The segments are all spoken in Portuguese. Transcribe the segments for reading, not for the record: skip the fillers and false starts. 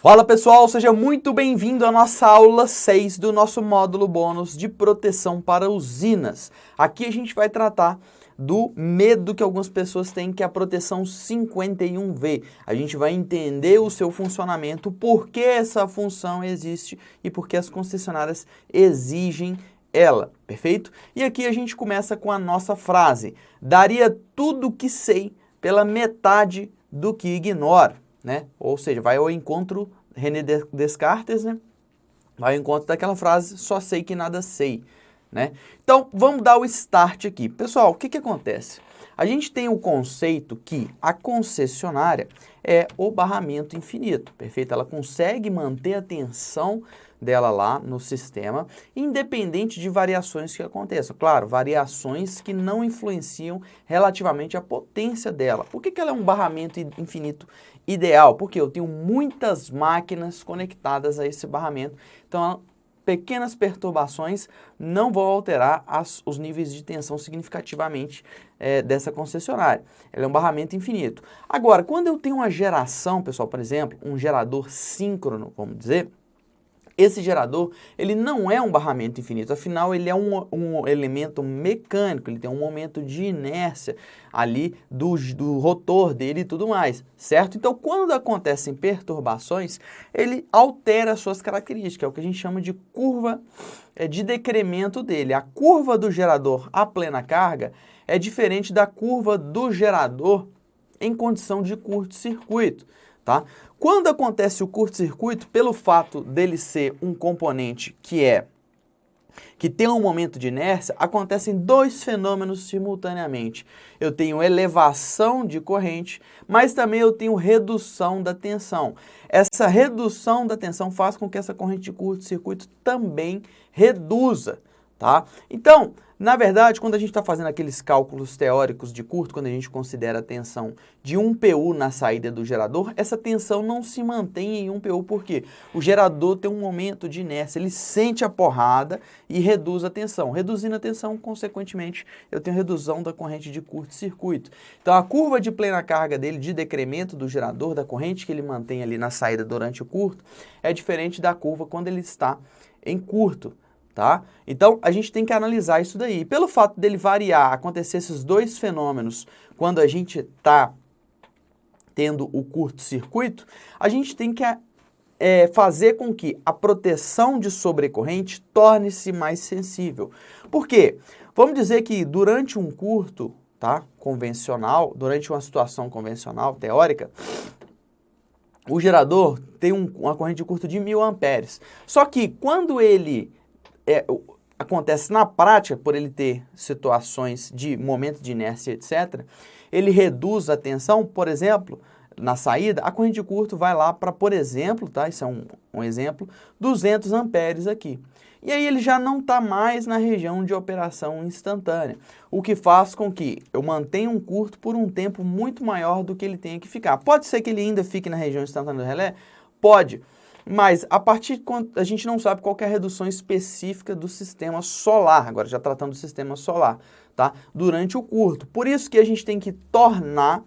Fala pessoal, seja muito bem-vindo à nossa aula 6 do nosso módulo bônus de proteção para usinas. Aqui a gente vai tratar do medo que algumas pessoas têm, que é a proteção 51V. A gente vai entender o seu funcionamento, por que essa função existe e por que as concessionárias exigem ela, perfeito? E aqui a gente começa com a nossa frase: daria tudo o que sei pela metade do que ignoro. Né? Ou seja, vai ao encontro, René Descartes, né? Vai ao encontro daquela frase, só sei que nada sei, né? Então, vamos dar o start aqui. Pessoal, o que acontece? A gente tem o conceito que a concessionária é o barramento infinito, perfeito? Ela consegue manter a tensão dela lá no sistema, independente de variações que aconteçam. Claro, variações que não influenciam relativamente a potência dela. Por que ela é um barramento infinito ideal? Porque eu tenho muitas máquinas conectadas a esse barramento, então pequenas perturbações não vão alterar os níveis de tensão significativamente dessa concessionária. Ela é um barramento infinito. Agora, quando eu tenho uma geração, pessoal, por exemplo, um gerador síncrono, vamos dizer, esse gerador, ele não é um barramento infinito, afinal ele é um elemento mecânico, ele tem um momento de inércia ali do rotor dele e tudo mais, certo? Então, quando acontecem perturbações, ele altera as suas características, é o que a gente chama de curva de decremento dele. A curva do gerador à plena carga é diferente da curva do gerador em condição de curto-circuito, tá? Quando acontece o curto-circuito, pelo fato dele ser um componente que tem um momento de inércia, acontecem dois fenômenos simultaneamente. Eu tenho elevação de corrente, mas também eu tenho redução da tensão. Essa redução da tensão faz com que essa corrente de curto-circuito também reduza, tá? Então, na verdade, quando a gente está fazendo aqueles cálculos teóricos de curto, quando a gente considera a tensão de 1 PU na saída do gerador, essa tensão não se mantém em 1 PU, porque o gerador tem um momento de inércia, ele sente a porrada e reduz a tensão. Reduzindo a tensão, consequentemente, eu tenho redução da corrente de curto-circuito. Então, a curva de plena carga dele, de decremento do gerador, da corrente que ele mantém ali na saída durante o curto, é diferente da curva quando ele está em curto. Tá? Então, a gente tem que analisar isso daí. Pelo fato dele variar, acontecer esses dois fenômenos quando a gente está tendo o curto-circuito, a gente tem que fazer com que a proteção de sobrecorrente torne-se mais sensível. Por quê? Vamos dizer que durante um curto, tá, convencional, durante uma situação convencional, teórica, o gerador tem uma corrente de curto de 1000 amperes. Só que quando ele acontece na prática, por ele ter situações de momento de inércia, etc., ele reduz a tensão, por exemplo, na saída, a corrente de curto vai lá para, por exemplo, tá? Isso é um exemplo, 200 amperes aqui. E aí ele já não está mais na região de operação instantânea, o que faz com que eu mantenha um curto por um tempo muito maior do que ele tenha que ficar. Pode ser que ele ainda fique na região instantânea do relé? Pode. Mas a partir de quando a gente não sabe qual que é a redução específica do sistema solar, agora já tratando do sistema solar, tá? Durante o curto. Por isso que a gente tem que tornar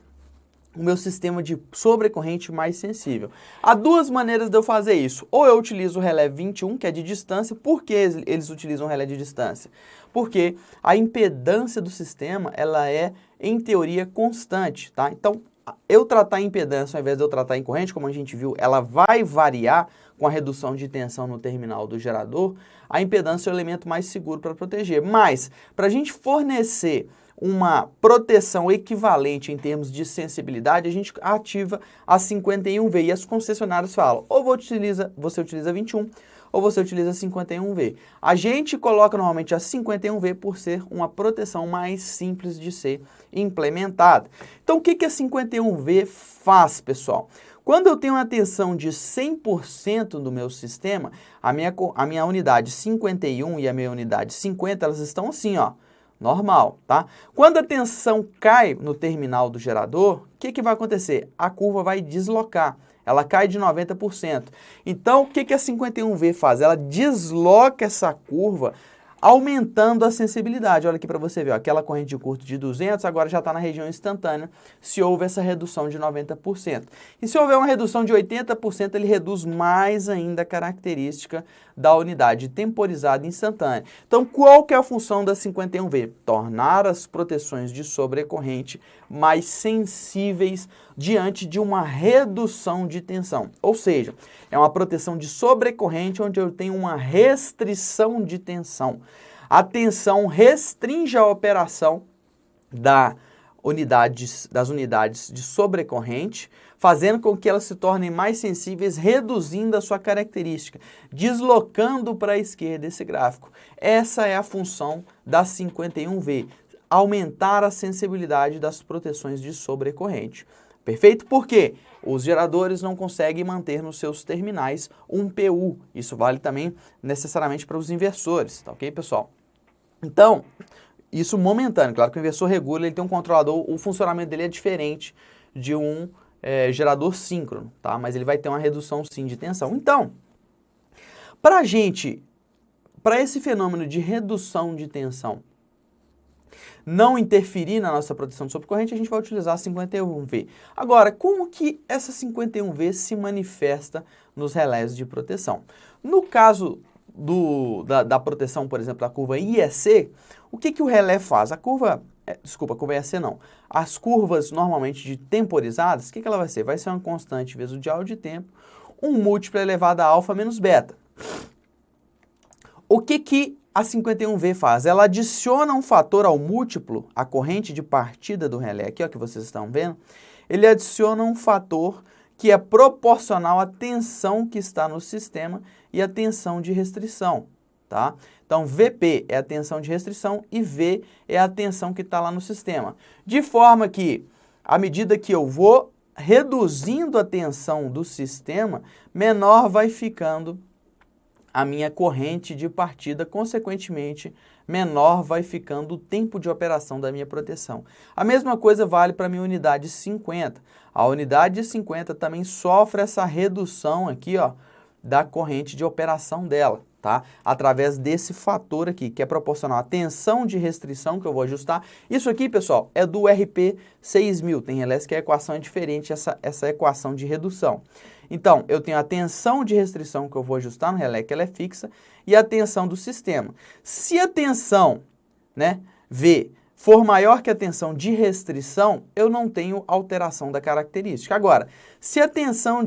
o meu sistema de sobrecorrente mais sensível. Há duas maneiras de eu fazer isso. Ou eu utilizo o relé 21, que é de distância. Por que eles utilizam o relé de distância? Porque a impedância do sistema, ela é, em teoria, constante, tá? Então, eu tratar a impedância ao invés de eu tratar em corrente, como a gente viu, ela vai variar com a redução de tensão no terminal do gerador. A impedância é o elemento mais seguro para proteger. Mas, para a gente fornecer uma proteção equivalente em termos de sensibilidade, a gente ativa a 51V. E as concessionárias falam, ou você utiliza 21, ou você utiliza 51V. A gente coloca normalmente a 51V por ser uma proteção mais simples de ser implementada. Então, o que a 51V faz, pessoal? Quando eu tenho uma tensão de 100% do meu sistema, a minha unidade 51 e a minha unidade 50, elas estão assim, ó, normal, tá? Quando a tensão cai no terminal do gerador, o que vai acontecer? A curva vai deslocar. Ela cai de 90%. Então, o que a 51V faz? Ela desloca essa curva aumentando a sensibilidade. Olha aqui para você ver, ó, aquela corrente de curto de 200 agora já está na região instantânea, se houve essa redução de 90%. E se houver uma redução de 80%, ele reduz mais ainda a característica da unidade temporizada instantânea. Então, qual que é a função da 51V? Tornar as proteções de sobrecorrente mais sensíveis diante de uma redução de tensão. Ou seja, é uma proteção de sobrecorrente onde eu tenho uma restrição de tensão. A tensão restringe a operação das unidades de sobrecorrente, fazendo com que elas se tornem mais sensíveis, reduzindo a sua característica, deslocando para a esquerda esse gráfico. Essa é a função da 51V, aumentar a sensibilidade das proteções de sobrecorrente. Perfeito? Por quê? Os geradores não conseguem manter nos seus terminais um PU. Isso vale também necessariamente para os inversores, tá ok, pessoal? Então, isso momentâneo. Claro que o inversor regula, ele tem um controlador, o funcionamento dele é diferente de um gerador síncrono, tá? Mas ele vai ter uma redução sim de tensão. Então, para esse fenômeno de redução de tensão não interferir na nossa proteção de sobrecorrente, a gente vai utilizar a 51V. Agora, como que essa 51V se manifesta nos relés de proteção? No caso da proteção, por exemplo, da curva IEC, o que o relé faz? A curva IEC não. As curvas normalmente de temporizadas, o que ela vai ser? Vai ser uma constante vezes o dial de tempo, um múltiplo elevado a alfa menos beta. O que a 51V faz? Ela adiciona um fator ao múltiplo, a corrente de partida do relé, aqui ó, que vocês estão vendo, ele adiciona um fator que é proporcional à tensão que está no sistema e à tensão de restrição, tá? Então, VP é a tensão de restrição e V é a tensão que está lá no sistema. De forma que, à medida que eu vou reduzindo a tensão do sistema, menor vai ficando a minha corrente de partida, consequentemente, menor vai ficando o tempo de operação da minha proteção. A mesma coisa vale para a minha unidade 50. A unidade 50 também sofre essa redução aqui, ó, da corrente de operação dela, tá? Através desse fator aqui, que é proporcional à tensão de restrição que eu vou ajustar. Isso aqui, pessoal, é do RP 6000. Tem relés que a equação é diferente, essa equação de redução. Então, eu tenho a tensão de restrição que eu vou ajustar no relé, que ela é fixa, e a tensão do sistema. Se a tensão, né, V, for maior que a tensão de restrição, eu não tenho alteração da característica. Agora, se a tensão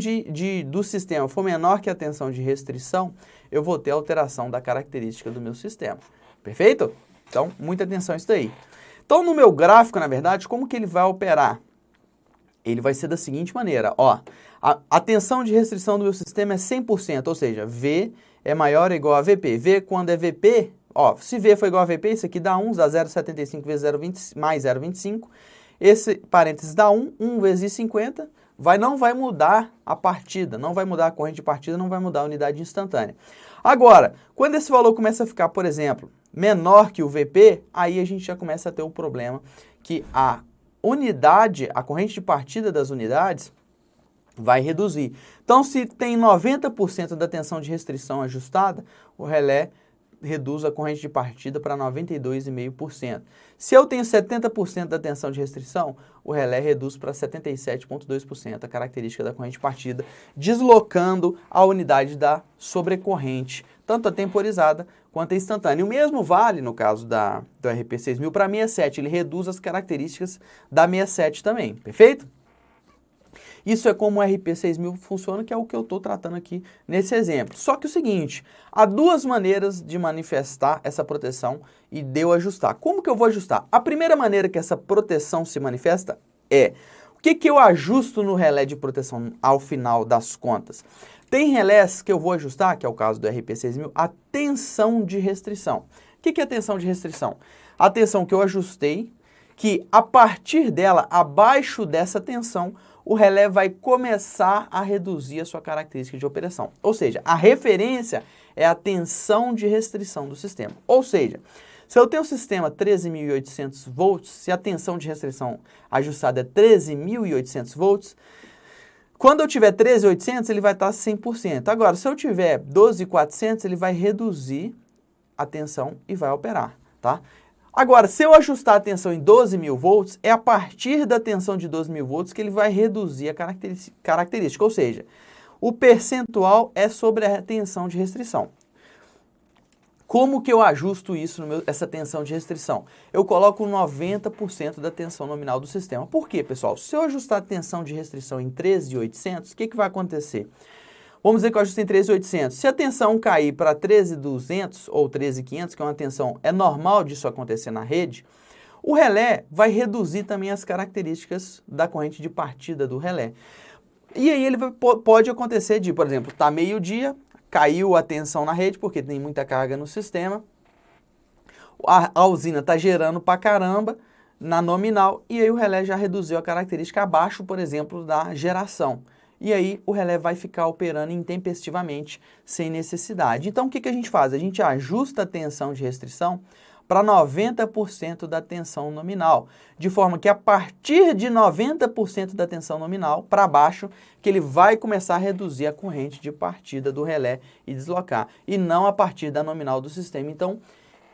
do sistema for menor que a tensão de restrição, eu vou ter alteração da característica do meu sistema. Perfeito? Então, muita atenção a isso daí. Então, no meu gráfico, na verdade, como que ele vai operar? Ele vai ser da seguinte maneira, ó. A tensão de restrição do meu sistema é 100%, ou seja, V é maior ou igual a VP. V, quando é VP, ó, se V for igual a VP, isso aqui dá 1, dá 0,75 vezes 0,20 mais 0,25. Esse parênteses dá 1, 1 vezes 50, não vai mudar a partida, não vai mudar a corrente de partida, não vai mudar a unidade instantânea. Agora, quando esse valor começa a ficar, por exemplo, menor que o VP, aí a gente já começa a ter o problema que a corrente de partida das unidades vai reduzir. Então, se tem 90% da tensão de restrição ajustada, o relé reduz a corrente de partida para 92,5%. Se eu tenho 70% da tensão de restrição, o relé reduz para 77,2% a característica da corrente de partida, deslocando a unidade da sobrecorrente, tanto a temporizada quanto a instantânea. E o mesmo vale no caso do RP 6000 para 67, ele reduz as características da 67 também, perfeito? Isso é como o RP 6000 funciona, que é o que eu estou tratando aqui nesse exemplo. Só que o seguinte, há duas maneiras de manifestar essa proteção e de eu ajustar. Como que eu vou ajustar? A primeira maneira que essa proteção se manifesta é, o que eu ajusto no relé de proteção ao final das contas? Tem relés que eu vou ajustar, que é o caso do RP 6000, a tensão de restrição. O que é a tensão de restrição? A tensão que eu ajustei, que a partir dela, abaixo dessa tensão, o relé vai começar a reduzir a sua característica de operação. Ou seja, a referência é a tensão de restrição do sistema. Ou seja, se eu tenho o sistema 13.800 volts, se a tensão de restrição ajustada é 13.800 volts, quando eu tiver 13.800, ele vai estar 100%. Agora, se eu tiver 12.400, ele vai reduzir a tensão e vai operar, tá? Agora, se eu ajustar a tensão em 12.000 volts, é a partir da tensão de 12.000 volts que ele vai reduzir a característica, ou seja, o percentual é sobre a tensão de restrição. Como que eu ajusto isso, essa tensão de restrição? Eu coloco 90% da tensão nominal do sistema. Por quê, pessoal? Se eu ajustar a tensão de restrição em 13.800, o que vai acontecer? Vamos dizer que eu ajusto em 13.800. Se a tensão cair para 13.200 ou 13.500, que é uma tensão, é normal disso acontecer na rede, o relé vai reduzir também as características da corrente de partida do relé. E aí pode acontecer de, por exemplo, tá meio-dia, caiu a tensão na rede, porque tem muita carga no sistema, a usina está gerando pra caramba na nominal, e aí o relé já reduziu a característica abaixo, por exemplo, da geração. E aí o relé vai ficar operando intempestivamente, sem necessidade. Então o que a gente faz? A gente ajusta a tensão de restrição para 90% da tensão nominal, de forma que a partir de 90% da tensão nominal para baixo, que ele vai começar a reduzir a corrente de partida do relé e deslocar, e não a partir da nominal do sistema. Então,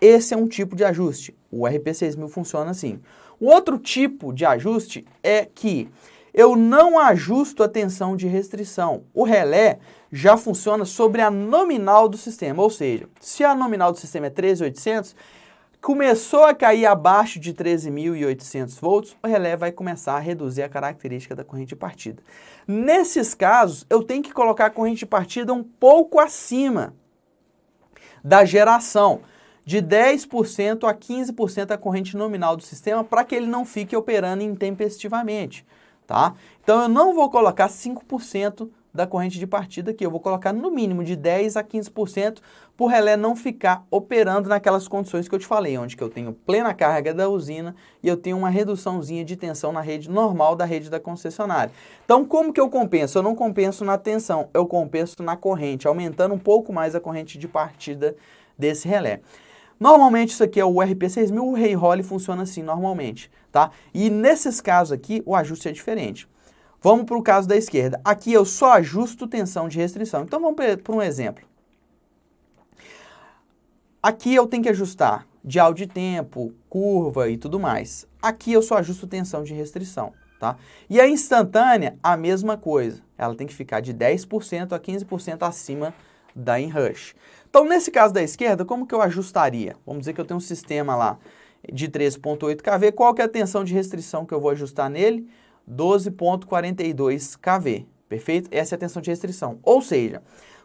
esse é um tipo de ajuste. O RP6000 funciona assim. O outro tipo de ajuste é que eu não ajusto a tensão de restrição. O relé já funciona sobre a nominal do sistema, ou seja, se a nominal do sistema é 13.800, começou a cair abaixo de 13.800 volts, o relé vai começar a reduzir a característica da corrente de partida. Nesses casos, eu tenho que colocar a corrente de partida um pouco acima da geração, de 10% a 15% da corrente nominal do sistema, para que ele não fique operando intempestivamente, tá? Então eu não vou colocar 5% da corrente de partida aqui, eu vou colocar no mínimo de 10% a 15% para o relé não ficar operando naquelas condições que eu te falei, onde que eu tenho plena carga da usina e eu tenho uma reduçãozinha de tensão na rede normal da rede da concessionária. Então como que eu compenso? Eu não compenso na tensão, eu compenso na corrente, aumentando um pouco mais a corrente de partida desse relé. Normalmente isso aqui é o RP6000, o Rey-Holle funciona assim normalmente, tá? E nesses casos aqui o ajuste é diferente. Vamos para o caso da esquerda. Aqui eu só ajusto tensão de restrição. Então vamos para um exemplo. Aqui eu tenho que ajustar dial de tempo, curva e tudo mais. Aqui eu só ajusto tensão de restrição, tá? E a instantânea, a mesma coisa. Ela tem que ficar de 10% a 15% acima da inrush. Então nesse caso da esquerda, como que eu ajustaria? Vamos dizer que eu tenho um sistema lá de 13.8 kV. Qual que é a tensão de restrição que eu vou ajustar nele? 12.42 kV, perfeito? Essa é a tensão de restrição. Ou seja,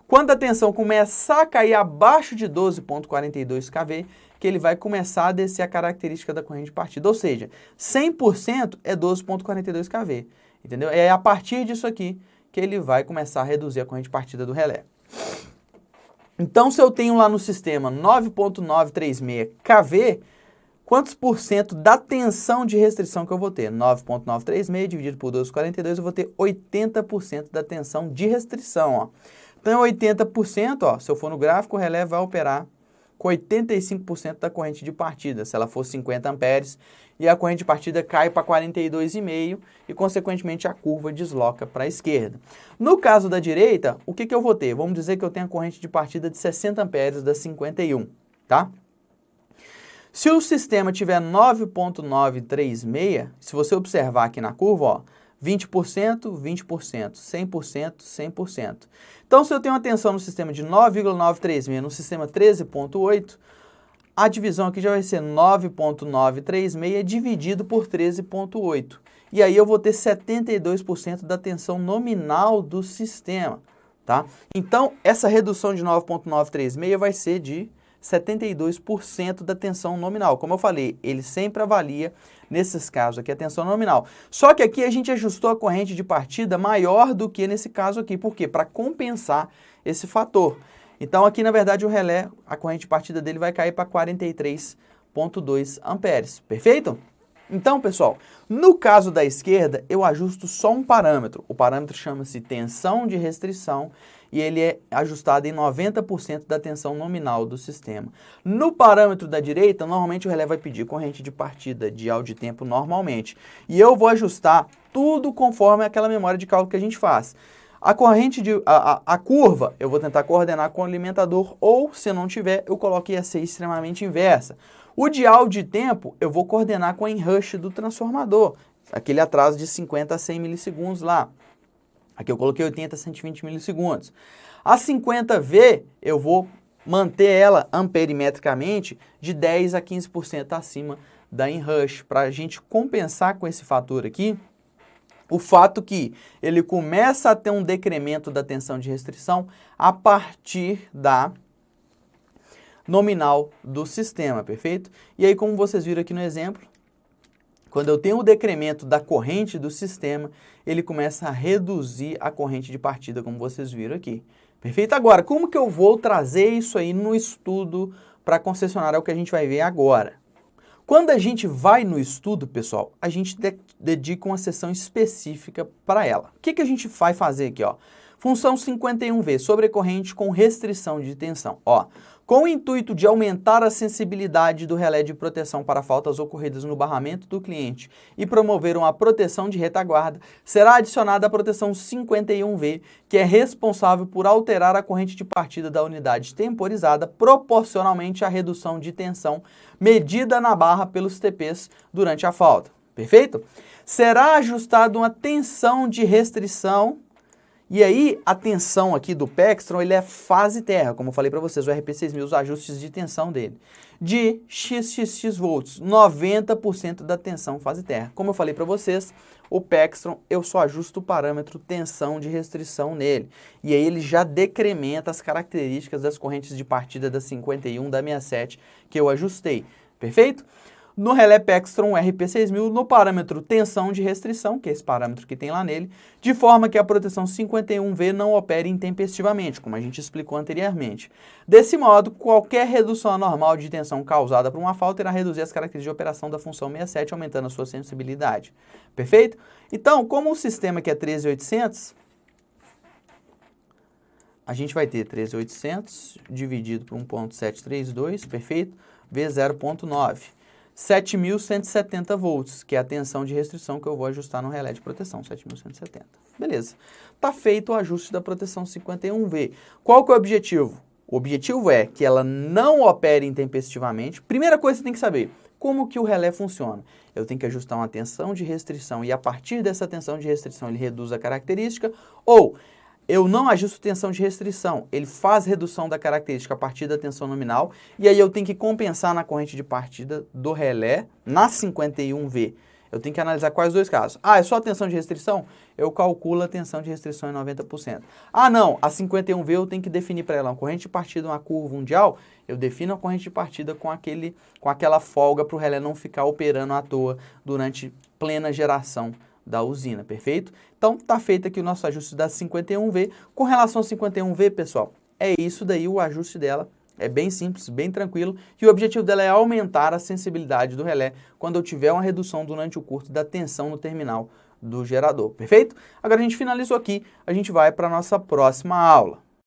quando a tensão começar a cair abaixo de 12.42 kV, que ele vai começar a descer a característica da corrente de partida. Ou seja, 100% é 12.42 kV, entendeu? É a partir disso aqui que ele vai começar a reduzir a corrente de partida do relé. Então, se eu tenho lá no sistema 9.936 kV, quantos por cento da tensão de restrição que eu vou ter? 9.936 dividido por 12.42, eu vou ter 80% da tensão de restrição, ó. Então, 80%, ó, se eu for no gráfico, o relé vai operar com 85% da corrente de partida, se ela for 50 amperes, e a corrente de partida cai para 42,5 e, consequentemente, a curva desloca para a esquerda. No caso da direita, o que eu vou ter? Vamos dizer que eu tenho a corrente de partida de 60 amperes da 51, tá? Se o sistema tiver 9.936, se você observar aqui na curva, ó, 20%, 20%, 100%, 100%. Então, se eu tenho uma tensão no sistema de 9,936, no sistema 13.8, a divisão aqui já vai ser 9.936 dividido por 13.8. E aí eu vou ter 72% da tensão nominal do sistema, tá? Então, essa redução de 9.936 vai ser de 72% da tensão nominal. Como eu falei, ele sempre avalia, nesses casos aqui, a tensão nominal. Só que aqui a gente ajustou a corrente de partida maior do que nesse caso aqui. Por quê? Para compensar esse fator. Então aqui, na verdade, o relé, a corrente de partida dele vai cair para 43,2 amperes. Perfeito? Então, pessoal, no caso da esquerda, eu ajusto só um parâmetro. O parâmetro chama-se tensão de restrição e ele é ajustado em 90% da tensão nominal do sistema. No parâmetro da direita, normalmente o relé vai pedir corrente de partida, dial de tempo normalmente. E eu vou ajustar tudo conforme aquela memória de cálculo que a gente faz. A corrente a curva, eu vou tentar coordenar com o alimentador, ou se eu não tiver, eu coloco IEC extremamente inversa. O dial de tempo, eu vou coordenar com a enrush do transformador, aquele atraso de 50 a 100 milissegundos lá. Aqui eu coloquei 80 a 120 milissegundos. A 50V, eu vou manter ela amperimetricamente de 10 a 15% acima da enrush, para a gente compensar com esse fator aqui, o fato que ele começa a ter um decremento da tensão de restrição a partir da nominal do sistema, perfeito? E aí, como vocês viram aqui no exemplo, quando eu tenho o decremento da corrente do sistema, ele começa a reduzir a corrente de partida, como vocês viram aqui. Perfeito? Agora, como que eu vou trazer isso aí no estudo para concessionária? É o que a gente vai ver agora. Quando a gente vai no estudo, pessoal, a gente dedica uma sessão específica para ela. O que a gente vai fazer aqui, ó? Função 51V, sobrecorrente com restrição de tensão. Ó, com o intuito de aumentar a sensibilidade do relé de proteção para faltas ocorridas no barramento do cliente e promover uma proteção de retaguarda, será adicionada a proteção 51V, que é responsável por alterar a corrente de partida da unidade temporizada proporcionalmente à redução de tensão medida na barra pelos TPs durante a falta. Perfeito? Será ajustada uma tensão de restrição. E aí, a tensão aqui do Pextron, ele é fase terra, como eu falei para vocês, o RP6000, os ajustes de tensão dele, de XXX volts, 90% da tensão fase terra. Como eu falei para vocês, o Pextron, eu só ajusto o parâmetro tensão de restrição nele. E aí ele já decrementa as características das correntes de partida da 51, da 67, que eu ajustei. Perfeito? No relé Pextron RP6000, no parâmetro tensão de restrição, que é esse parâmetro que tem lá nele, de forma que a proteção 51V não opere intempestivamente, como a gente explicou anteriormente. Desse modo, qualquer redução anormal de tensão causada por uma falta irá reduzir as características de operação da função 67, aumentando a sua sensibilidade. Perfeito? Então, como o sistema aqui é 13800, a gente vai ter 13800 dividido por 1.732, perfeito? Vezes 0.9. 7.170 volts, que é a tensão de restrição que eu vou ajustar no relé de proteção, 7.170. Beleza. Está feito o ajuste da proteção 51V. Qual que é o objetivo? O objetivo é que ela não opere intempestivamente. Primeira coisa que você tem que saber, como que o relé funciona? Eu tenho que ajustar uma tensão de restrição e a partir dessa tensão de restrição ele reduz a característica, ou eu não ajusto tensão de restrição, ele faz redução da característica a partir da tensão nominal, e aí eu tenho que compensar na corrente de partida do relé, na 51V. Eu tenho que analisar quais dois casos. Ah, é só a tensão de restrição? Eu calculo a tensão de restrição em 90%. Ah, não, a 51V eu tenho que definir para ela uma corrente de partida, uma curva, um dial, eu defino a corrente de partida com aquela folga para o relé não ficar operando à toa durante plena geração da usina, perfeito? Então, tá feito aqui o nosso ajuste da 51V. Com relação a 51V, pessoal, é isso daí o ajuste dela. É bem simples, bem tranquilo. E o objetivo dela é aumentar a sensibilidade do relé quando eu tiver uma redução durante o curto da tensão no terminal do gerador, perfeito? Agora a gente finalizou aqui, a gente vai para a nossa próxima aula.